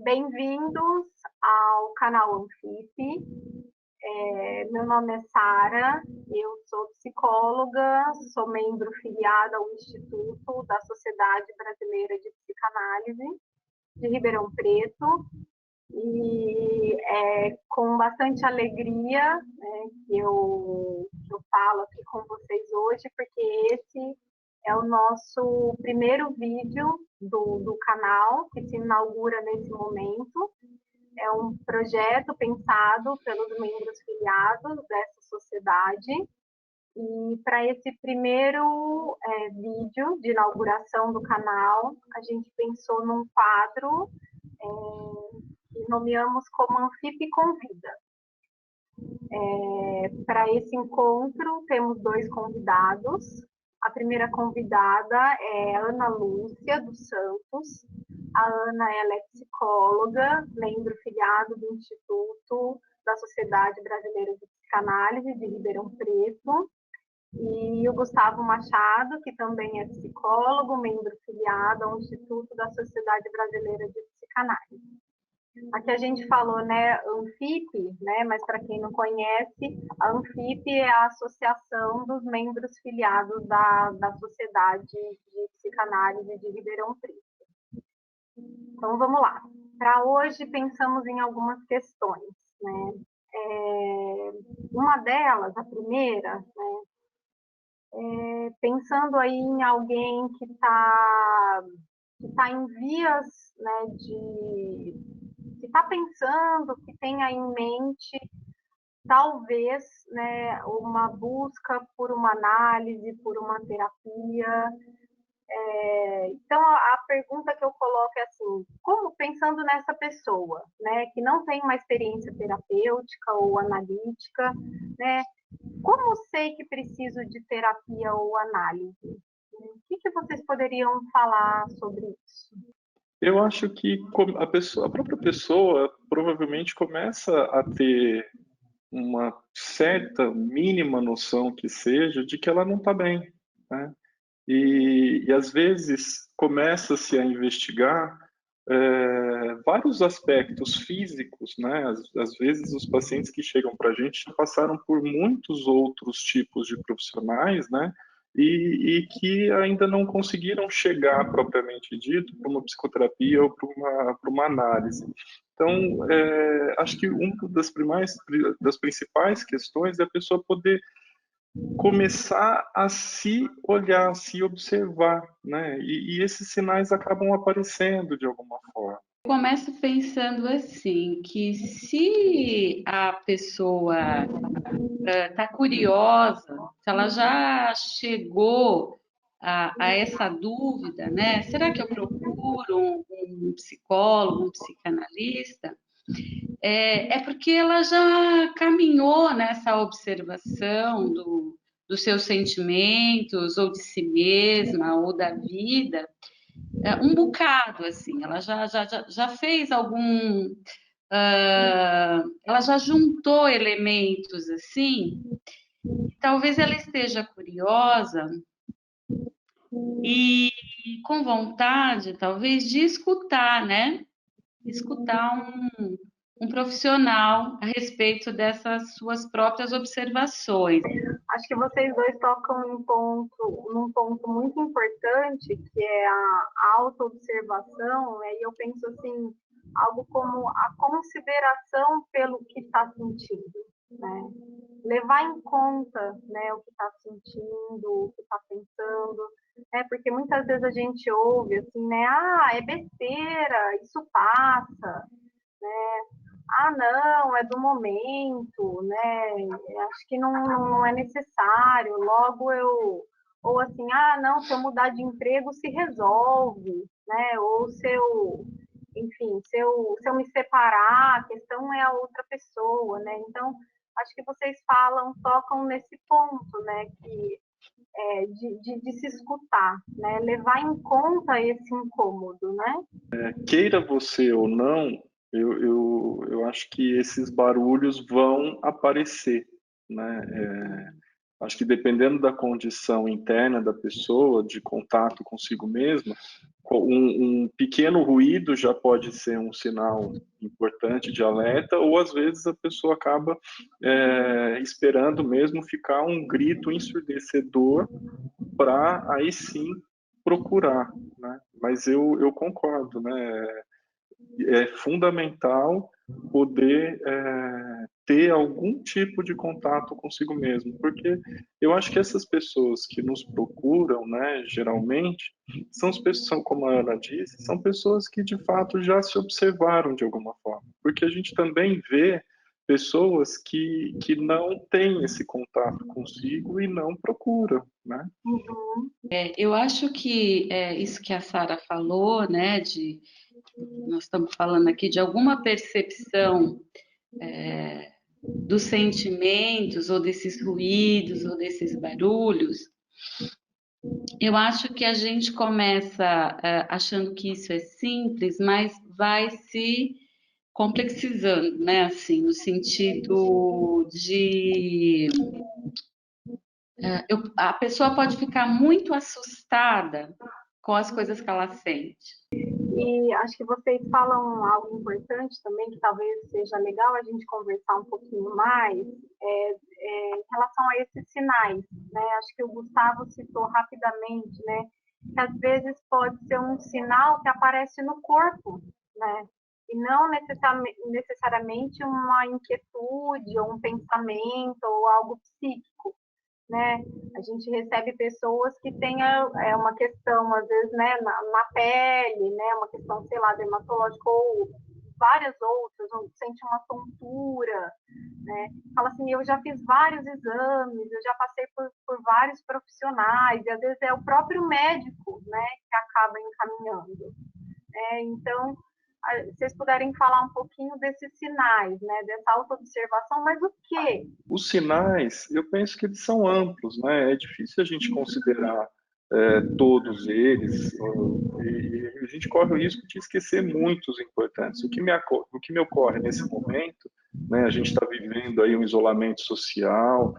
Bem-vindos ao canal Anfip. Meu nome é Sara, eu sou psicóloga, sou membro filiada ao Instituto da Sociedade Brasileira de Psicanálise de Ribeirão Preto, e é com bastante alegria, né, que eu falo aqui com vocês hoje, porque esse é o nosso primeiro vídeo do canal, que se inaugura nesse momento. É um projeto pensado pelos membros filiados dessa sociedade. E para esse primeiro vídeo de inauguração do canal, a gente pensou num quadro que nomeamos como Anfip Convida. Para esse encontro, temos 2 convidados. A primeira convidada é Ana Lúcia dos Santos. A Ana, ela é psicóloga, membro filiado do Instituto da Sociedade Brasileira de Psicanálise de Ribeirão Preto. E o Gustavo Machado, que também é psicólogo, membro filiado ao Instituto da Sociedade Brasileira de Psicanálise. Aqui a gente falou, né, Anfip, né, mas para quem não conhece, a Anfip é a associação dos membros filiados da Sociedade de Psicanálise de Ribeirão Preto. Então, vamos lá. Para hoje, pensamos em algumas questões, né? Uma delas, a primeira, né, pensando aí em alguém que tá em vias, né, que está pensando, que tenha em mente, talvez, né, uma busca por uma análise, por uma terapia. Então, a pergunta que eu coloco é assim, como pensando nessa pessoa, né, que não tem uma experiência terapêutica ou analítica, né, como sei que preciso de terapia ou análise? O que vocês poderiam falar sobre isso? Eu acho que a própria pessoa provavelmente começa a ter uma certa mínima noção que seja de que ela não está bem, né? E às vezes começa-se a investigar vários aspectos físicos, né? Às vezes os pacientes que chegam para a gente já passaram por muitos outros tipos de profissionais, né? E que ainda não conseguiram chegar propriamente dito para uma psicoterapia ou para uma análise. Então, acho que uma das principais questões é a pessoa poder começar a se olhar, a se observar, né? E esses sinais acabam aparecendo de alguma forma. Começo pensando assim, que se a pessoa está curiosa, se ela já chegou a essa dúvida, né? Será que eu procuro um psicólogo, um psicanalista? É porque ela já caminhou nessa observação dos seus sentimentos, ou de si mesma, ou da vida, um bocado, assim. Ela já fez algum... ela já juntou elementos, assim, e talvez ela esteja curiosa e com vontade, talvez, de escutar, né? Escutar um profissional a respeito dessas suas próprias observações. Acho que vocês dois tocam num ponto muito importante, que é a autoobservação, né? E eu penso assim, algo como a consideração pelo que está sentindo, né? Levar em conta, né, o que está sentindo, o que está pensando, né? Porque muitas vezes a gente ouve assim, né? Ah, é besteira, isso passa, né? Ah, não, é do momento, né? Acho que não é necessário. Logo ou assim, ah, não, se eu mudar de emprego se resolve, né? Ou se eu, enfim, se eu me separar, a questão é a outra pessoa, né? Então, acho que vocês tocam nesse ponto, né? Que de se escutar, né? Levar em conta esse incômodo, né? Queira você ou não, eu acho que esses barulhos vão aparecer, né? Acho que dependendo da condição interna da pessoa, de contato consigo mesma, um pequeno ruído já pode ser um sinal importante de alerta, ou às vezes a pessoa acaba esperando mesmo ficar um grito ensurdecedor para aí sim procurar, né? Mas eu concordo, né? É fundamental poder ter algum tipo de contato consigo mesmo, porque eu acho que essas pessoas que nos procuram, né, geralmente, são as pessoas, como a Ana disse, são pessoas que de fato já se observaram de alguma forma, porque a gente também vê pessoas que não têm esse contato consigo e não procuram, né? Uhum. Eu acho que isso que a Sara falou, né, nós estamos falando aqui de alguma percepção dos sentimentos, ou desses ruídos, ou desses barulhos. Eu acho que a gente começa achando que isso é simples, mas vai se complexizando, né? Assim, no sentido de a pessoa pode ficar muito assustada com as coisas que ela sente. E acho que vocês falam algo importante também, que talvez seja legal a gente conversar um pouquinho mais, em relação a esses sinais, né? Acho que o Gustavo citou rapidamente, né? Que às vezes pode ser um sinal que aparece no corpo, né? E não necessariamente uma inquietude ou um pensamento ou algo psíquico, né? A gente recebe pessoas que têm uma questão, às vezes, né, na pele, né, uma questão, sei lá, dermatológica ou várias outras, ou sente uma tontura, né? Fala assim, eu já fiz vários exames, eu já passei por vários profissionais, e às vezes é o próprio médico, né, que acaba encaminhando. Então, se vocês puderem falar um pouquinho desses sinais, né, dessa autoobservação, mas o quê? Os sinais, eu penso que eles são amplos, né? É difícil a gente considerar todos eles, e a gente corre o risco de esquecer muitos importantes. O que me ocorre nesse momento, né? A gente está vivendo aí um isolamento social,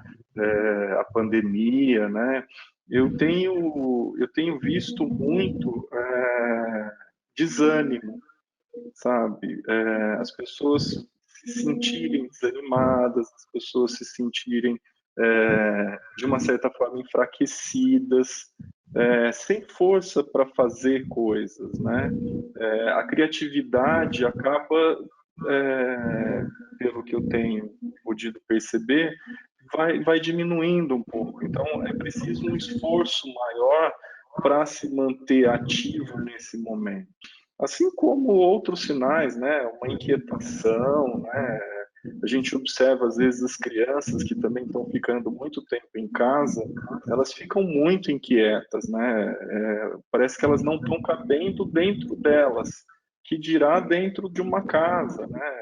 a pandemia, né? Eu tenho visto muito desânimo, sabe? As pessoas se sentirem desanimadas, as pessoas se sentirem, de uma certa forma, enfraquecidas, sem força para fazer coisas, né? A criatividade acaba, pelo que eu tenho podido perceber, vai diminuindo um pouco. Então, é preciso um esforço maior para se manter ativo nesse momento. Assim como outros sinais, né? Uma inquietação, né? A gente observa às vezes as crianças que também estão ficando muito tempo em casa, elas ficam muito inquietas, né? Parece que elas não estão cabendo dentro delas, que dirá dentro de uma casa, né?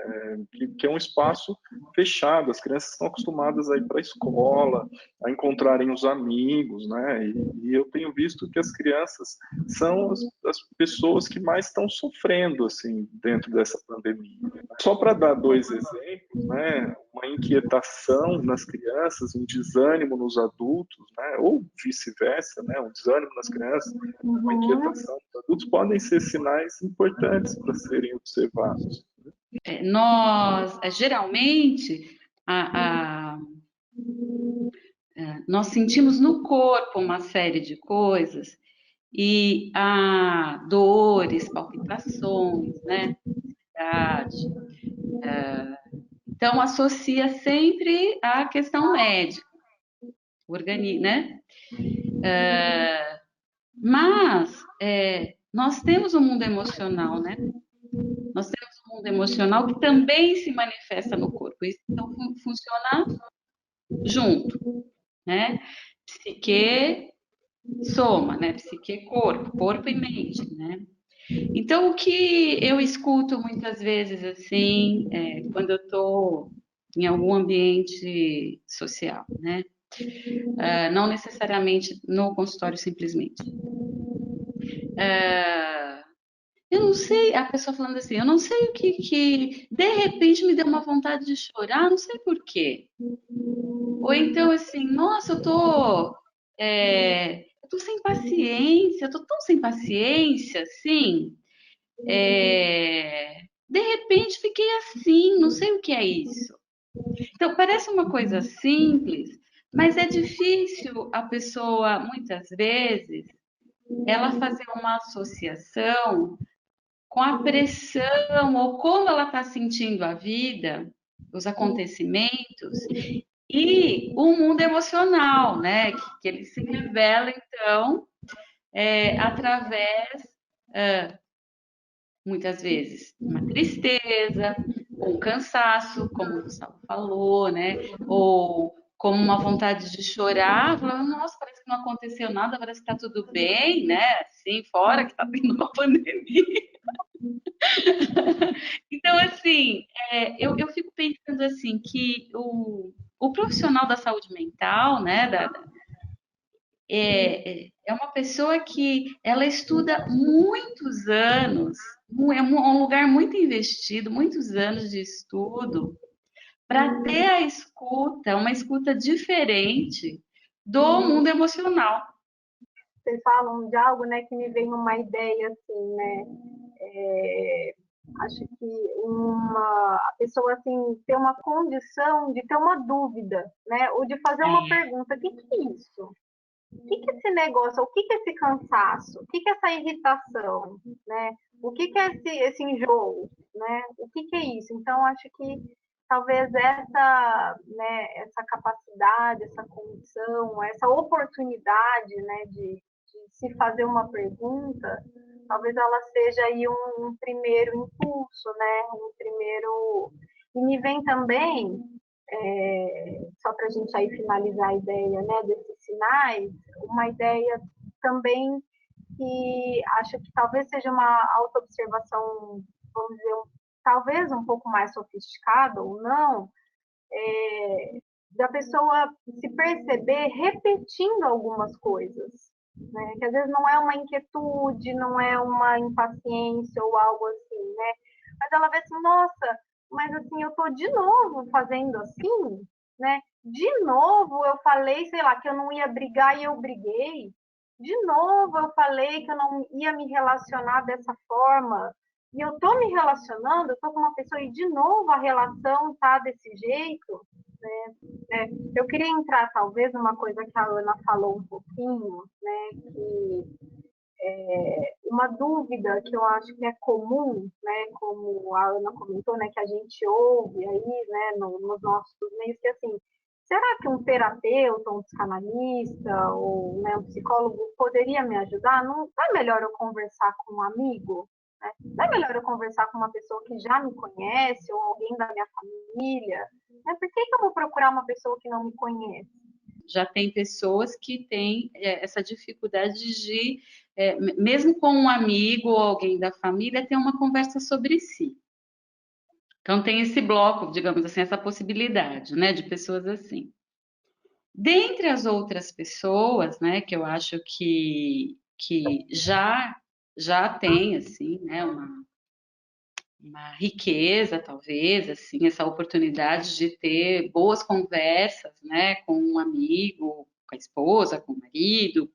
Que é um espaço fechado. As crianças estão acostumadas a ir para a escola, a encontrarem os amigos, né? E eu tenho visto que as crianças são as pessoas que mais estão sofrendo assim dentro dessa pandemia. Só para dar dois exemplos, né? Uma inquietação nas crianças, um desânimo nos adultos, né? Ou vice-versa, né? Um desânimo nas crianças, uma inquietação nos adultos podem ser sinais importantes para serem observados. Nós, geralmente, nós sentimos no corpo uma série de coisas, e há dores, palpitações, né? Então, associa sempre à questão médica, né? Mas nós temos um mundo emocional, né? Nós temos um mundo emocional que também se manifesta no corpo. Isso então funciona junto, né? Psique soma, né? Psique corpo, corpo e mente, né? Então, o que eu escuto muitas vezes, assim, quando eu estou em algum ambiente social, né? Não necessariamente no consultório, simplesmente. Eu não sei, a pessoa falando assim, eu não sei o que de repente me deu uma vontade de chorar, não sei por quê. Ou então assim, nossa, eu tô sem paciência, eu tô tão sem paciência, assim, de repente fiquei assim, não sei o que é isso. Então, parece uma coisa simples, mas é difícil a pessoa, muitas vezes, ela fazer uma associação com a pressão ou como ela está sentindo a vida, os acontecimentos e o mundo emocional, né? Que ele se revela, então, através, muitas vezes, uma tristeza, ou um cansaço, como o Gustavo falou, né? Ou como uma vontade de chorar, falando, nossa, parece que não aconteceu nada, parece que está tudo bem, né? Assim, fora que está tendo uma pandemia. Então, assim, eu fico pensando assim que o profissional da saúde mental, né, é uma pessoa que ela estuda muitos anos, é um lugar muito investido, muitos anos de estudo, para ter a escuta, uma escuta diferente do mundo emocional. Vocês falam de algo, né, que me vem uma ideia assim, né? Acho que a pessoa assim ter uma condição de ter uma dúvida, né, ou de fazer uma pergunta: o que que é isso? O que que é esse negócio? O que que é esse cansaço? O que que é essa irritação, né? O que que é esse enjoo, né? O que que é isso? Então acho que talvez essa capacidade, essa condição, essa oportunidade, né, de se fazer uma pergunta, talvez ela seja aí um primeiro impulso, né? Um primeiro. E me vem também, só para a gente aí finalizar a ideia, né, desses sinais, uma ideia também que acho que talvez seja uma autoobservação, vamos dizer, talvez um pouco mais sofisticada ou não, da pessoa se perceber repetindo algumas coisas, né? Que às vezes não é uma inquietude, não é uma impaciência ou algo assim, né? Mas ela vê assim, nossa, mas assim, eu tô de novo fazendo assim, né? De novo eu falei, sei lá, que eu não ia brigar e eu briguei. De novo eu falei que eu não ia me relacionar dessa forma. E eu tô me relacionando, eu tô com uma pessoa e de novo a relação tá desse jeito, né? Eu queria entrar, talvez, numa coisa que a Ana falou um pouquinho, né? Que uma dúvida que eu acho que é comum, né? Como a Ana comentou, né? Que a gente ouve aí, né? Nos nossos meios, que assim, será que um terapeuta, um psicanalista ou né, um psicólogo poderia me ajudar? Não é melhor eu conversar com um amigo? Né? Não é melhor eu conversar com uma pessoa que já me conhece ou alguém da minha família? Né? Por que eu vou procurar uma pessoa que não me conhece? Já tem pessoas que têm essa dificuldade de, mesmo com um amigo ou alguém da família, ter uma conversa sobre si. Então, tem esse bloco, digamos assim, essa possibilidade, né, de pessoas assim. Dentre as outras pessoas, né, que eu acho que já tem, assim, né, uma riqueza, talvez, assim, essa oportunidade de ter boas conversas, né, com um amigo, com a esposa, com o marido,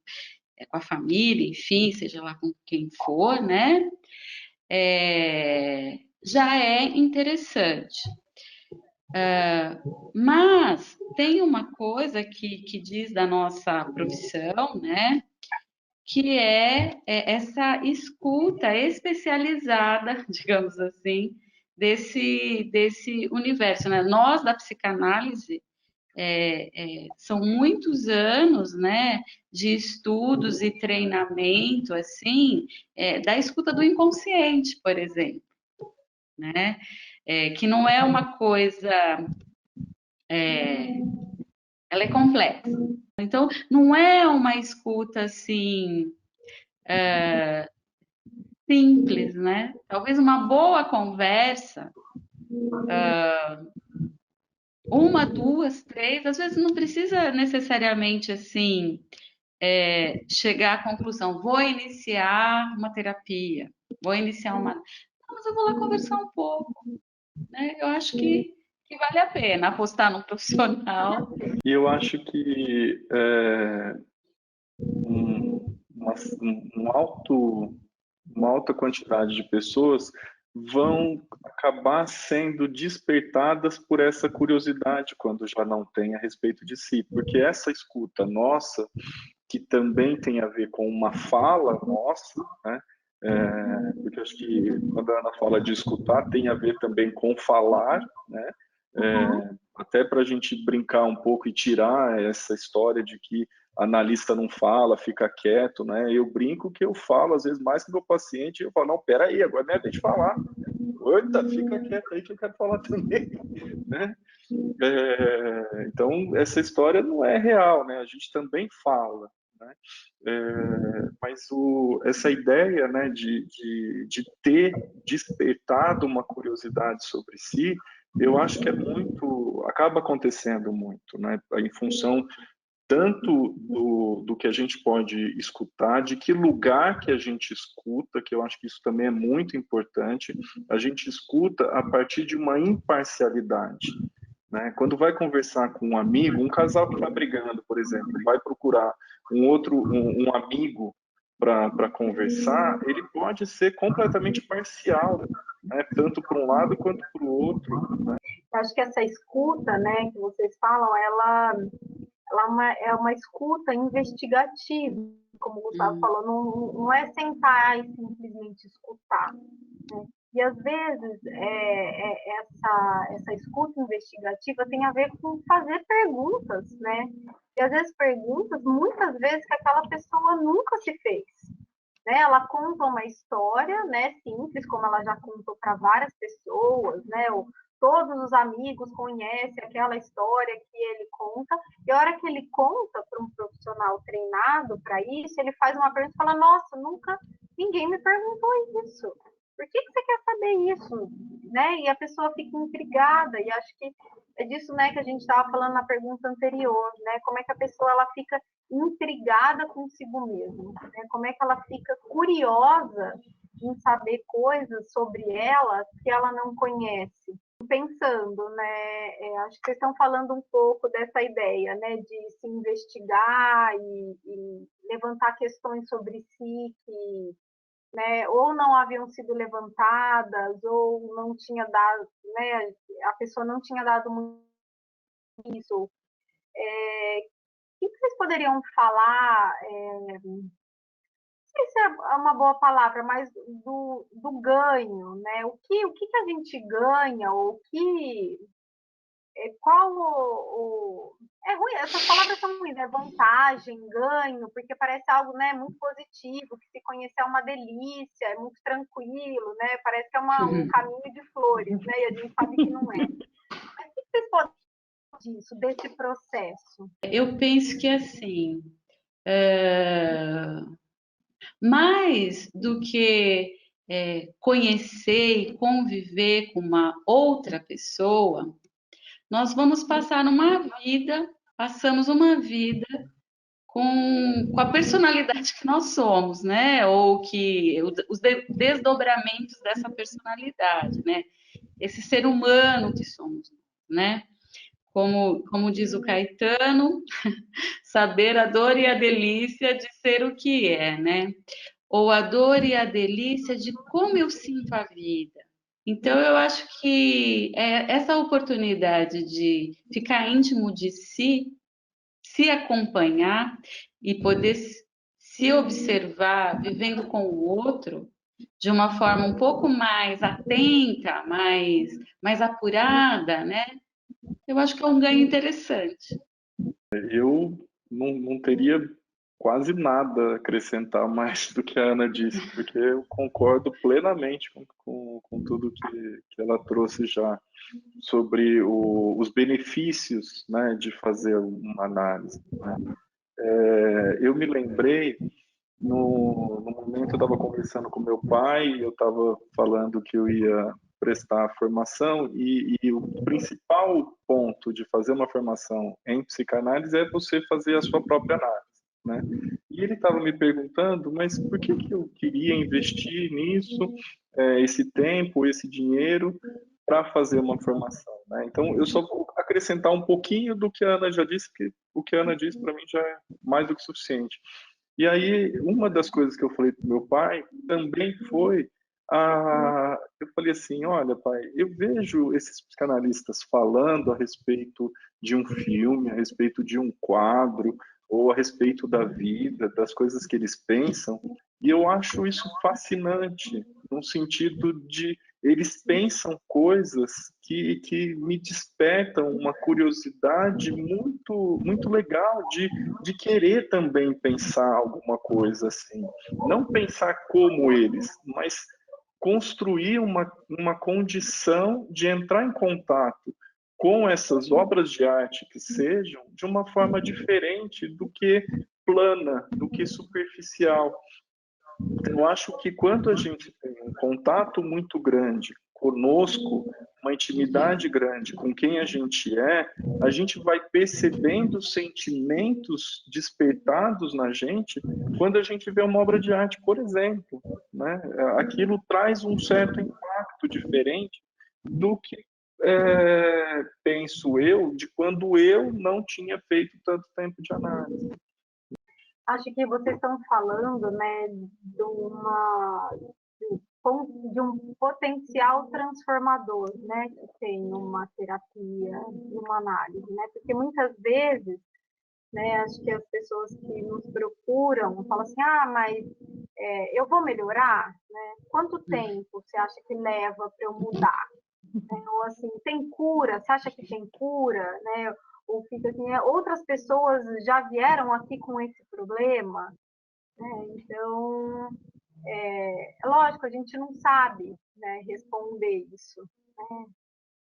com a família, enfim, seja lá com quem for, né, já é interessante. Mas tem uma coisa que diz da nossa profissão, né, que é essa escuta especializada, digamos assim, desse universo, né? Nós da psicanálise são muitos anos, né, de estudos e treinamento, assim, da escuta do inconsciente, por exemplo, né? Que não é uma coisa, ela é complexa. Então, não é uma escuta assim simples, né? Talvez uma boa conversa, uma, duas, três, às vezes não precisa necessariamente assim chegar à conclusão, vou iniciar uma terapia. vou iniciar uma... Não, mas eu vou lá conversar um pouco, né? Eu acho que vale a pena apostar num profissional. E eu acho que uma, uma alta quantidade de pessoas vão acabar sendo despertadas por essa curiosidade quando já não tem a respeito de si, porque essa escuta nossa, que também tem a ver com uma fala nossa, né? Porque acho que quando a Ana fala de escutar, tem a ver também com falar, né? Até para a gente brincar um pouco e tirar essa história de que analista não fala, fica quieto, né? Eu brinco que eu falo às vezes mais que meu paciente, eu falo, não, peraí, agora não é deixa eu falar. Eita, fica quieto aí que eu quero falar também, né? Então, essa história não é real, né? A gente também fala, né? Mas essa ideia, né, de ter despertado uma curiosidade sobre si, eu acho que é muito, acaba acontecendo muito, né? Em função tanto do que a gente pode escutar, de que lugar que a gente escuta, que eu acho que isso também é muito importante, a gente escuta a partir de uma imparcialidade, né? Quando vai conversar com um amigo, um casal que está brigando, por exemplo, vai procurar um amigo para conversar, ele pode ser completamente parcial, né? Tanto para um lado quanto para o outro. Né? Eu acho que essa escuta, né, que vocês falam, ela é uma escuta investigativa, como o Gustavo falou, não é sentar e simplesmente escutar. Né? E às vezes essa escuta investigativa tem a ver com fazer perguntas, né? E às vezes perguntas, muitas vezes, que aquela pessoa nunca se fez. Né? Ela conta uma história, né, simples, como ela já contou para várias pessoas, né? Todos os amigos conhecem aquela história que ele conta, e a hora que ele conta para um profissional treinado para isso, ele faz uma pergunta e fala, nossa, nunca ninguém me perguntou isso. Por que você quer saber isso? Né? E a pessoa fica intrigada, e acho que é disso, né, que a gente estava falando na pergunta anterior, né? Como é que a pessoa ela fica intrigada consigo mesma, né? Como é que ela fica curiosa em saber coisas sobre ela que ela não conhece. Pensando, né? Acho que vocês estão falando um pouco dessa ideia, né? De se investigar e levantar questões sobre si que, né? Ou não haviam sido levantadas, ou não tinha dado, né? A pessoa não tinha dado muito isso. O que vocês poderiam falar? Não sei se é uma boa palavra, mas do ganho, né? O que a gente ganha, ou o que qual é ruim, essas palavras são ruins, né? Vantagem, ganho, porque parece algo, né, muito positivo, que se conhecer é uma delícia, é muito tranquilo, né? Parece que é um caminho de flores, né? E a gente sabe que não é. Mas o que vocês podem dizer disso, desse processo? Eu penso que assim, mais do que conhecer e conviver com uma outra pessoa, nós vamos passamos uma vida com a personalidade que nós somos, né? Ou que os desdobramentos dessa personalidade, né? Esse ser humano que somos, né? Como diz o Caetano, saber a dor e a delícia de ser o que é, né? Ou a dor e a delícia de como eu sinto a vida. Então, eu acho que essa oportunidade de ficar íntimo de si, se acompanhar e poder se observar vivendo com o outro de uma forma um pouco mais atenta, mais apurada, né? Eu acho que é um ganho interessante. Eu não teria quase nada a acrescentar mais do que a Ana disse, porque eu concordo plenamente com tudo que ela trouxe já sobre os benefícios, né, de fazer uma análise. Né? Eu me lembrei, no momento eu estava conversando com meu pai, eu estava falando que eu ia prestar a formação e o principal ponto de fazer uma formação em psicanálise é você fazer a sua própria análise. né? E ele estava me perguntando, mas por que que eu queria investir nisso, esse tempo, esse dinheiro, para fazer uma formação, né? Então, eu só vou acrescentar um pouquinho do que a Ana já disse, que o que a Ana disse para mim já é mais do que suficiente. E aí, uma das coisas que eu falei para meu pai também foi eu falei assim, olha, pai, eu vejo esses psicanalistas falando a respeito de um filme, a respeito de um quadro, ou a respeito da vida, das coisas que eles pensam, e eu acho isso fascinante, no sentido de eles pensam coisas que me despertam uma curiosidade muito legal de querer também pensar alguma coisa assim. Não pensar como eles, mas construir uma condição de entrar em contato com essas obras de arte que sejam de uma forma diferente do que plana, do que superficial. Eu acho que quando a gente tem um contato muito grande conosco, uma intimidade grande com quem a gente vai percebendo sentimentos despertados na gente quando a gente vê uma obra de arte, por exemplo, né? Aquilo traz um certo impacto diferente do que penso eu de quando eu não tinha feito tanto tempo de análise. Acho que vocês estão falando, né, de um potencial transformador, né, que tem numa terapia, numa análise, né, porque muitas vezes, né, acho que as pessoas que nos procuram falam assim, mas eu vou melhorar, né? Quanto tempo você acha que leva para eu mudar? Ou assim, tem cura? Você acha que tem cura, né? Ou fica assim, outras pessoas já vieram aqui com esse problema, né? Então, lógico, a gente não sabe, né, responder isso. Né?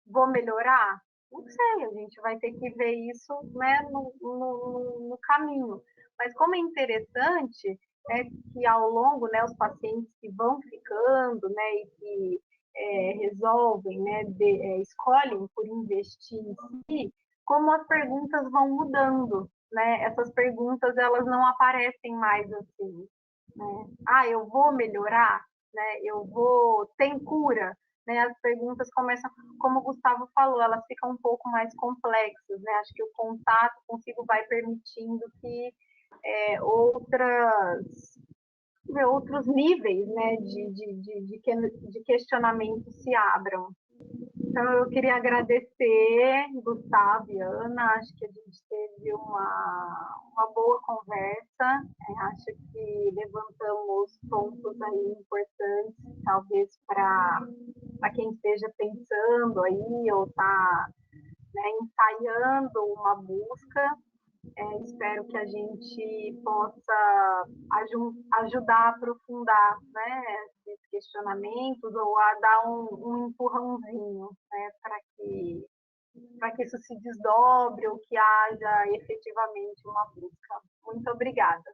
Vou melhorar? Não sei, a gente vai ter que ver isso, né, no caminho. Mas como é interessante é que ao longo, né, os pacientes que vão ficando, né, e que resolvem, né, escolhem por investir em si, como as perguntas vão mudando, né? Essas perguntas elas não aparecem mais assim, né? Eu vou melhorar, né? Tem cura, né? As perguntas começam, como o Gustavo falou, elas ficam um pouco mais complexas, né? Acho que o contato consigo vai permitindo que outros níveis, né, de questionamento se abram. Então, eu queria agradecer, Gustavo e Ana, acho que a gente teve uma boa conversa, acho que levantamos pontos aí importantes, talvez para quem esteja pensando aí ou está, né, ensaiando uma busca. Espero que a gente possa ajudar a aprofundar, né, esses questionamentos ou a dar um empurrãozinho, né, para que isso se desdobre ou que haja efetivamente uma busca. Muito obrigada.